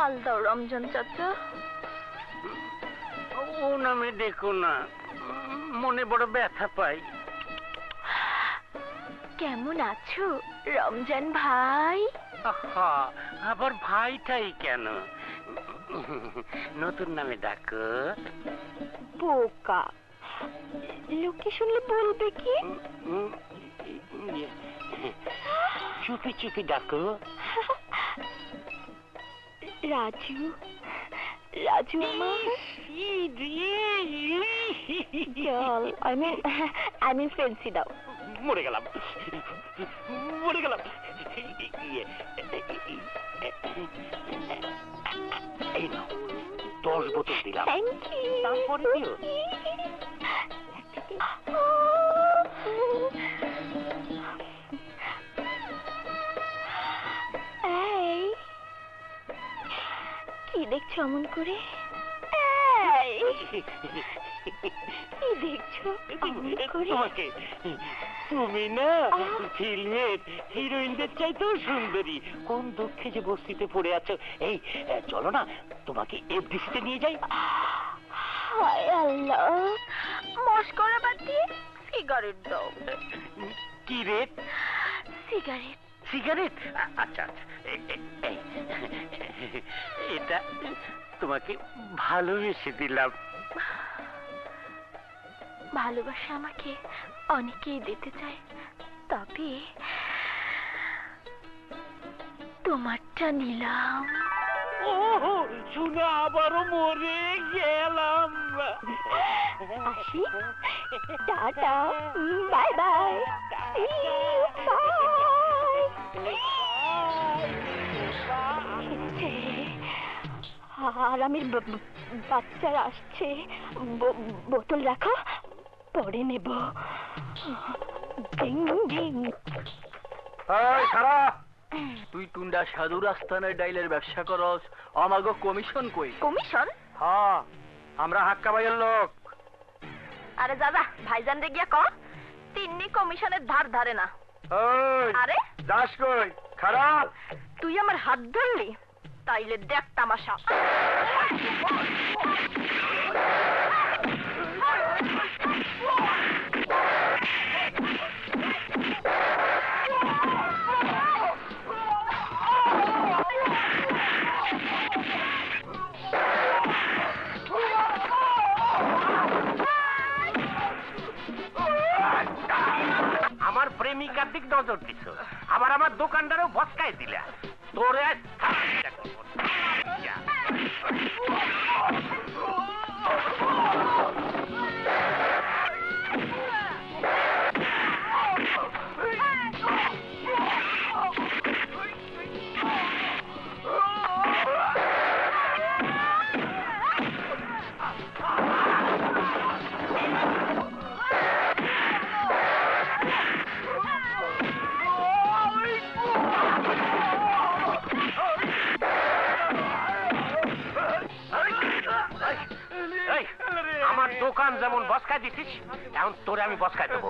মাল দাও রমজান চাচা। ও নামে দেখো না, মনে বড় ব্যথা পাই। কেমন আছো রমজান ভাই? আবার ভাইটাই কেন? নতুন নামে ডাকো। বোকা, লোকে শুনলে বলবে কি? চুপি চুপি ডাকো। রাজু, রাজু আমার চল। আমি ফেন্সি দাও। মরে গেলাম, মরে গেলাম। এই নাও 10 বোতল দিলাম, তারপরে দিও। কি দেখছো অমন করে? কি দেখছো তোমাকে? তুমি না ফিল্মের হিরোইনদের চাইতেও সুন্দরী। কোন দুঃখে যে বস্তিতে পড়ে আছো। এই চলো না, তোমাকে এফডিসিতে নিয়ে যাই। হায় আল্লাহ, মস্করা বাদ দিয়ে সিগারেট দাও। কি রেট? সিগারেট। সিগারেট? আচ্ছা আচ্ছা, এটা তোমাকে ভালোবেসে দিলাম। ভালোবাসা আমাকে অনেকেই দিতে চায়, তবে তোমারটা নিলাম। ও শুনে আবারও মরে গেলাম। আসি, টাটা, বাই বাই, আর আমি বাচ্চারা আসছে, বোতল রাখো, পরে নেব। তুই টুন্ডা সাধুর আস্থানের ডাইলের ব্যবসা করস, আমাগো কমিশন কই? কমিশন? হ্যাঁ, আমরা হাক্কা ভাইয়ের লোক। আরে দাদা, ভাইজান রে গিয়া কর, তিন্নি কমিশনের ধার ধারে না। আরে দাস কই? খারাপ। তুই আমার হাত ধরলি, তাইলে দেখ তামাশা। আমার প্রেমিকার দিক নজর দিছ, আবার আমার দোকানদারও ভটকায় দিলা। তোরে দোকান যেমন বসকায় দিছিস, এখন তোরে আমি বসকায় দেবো।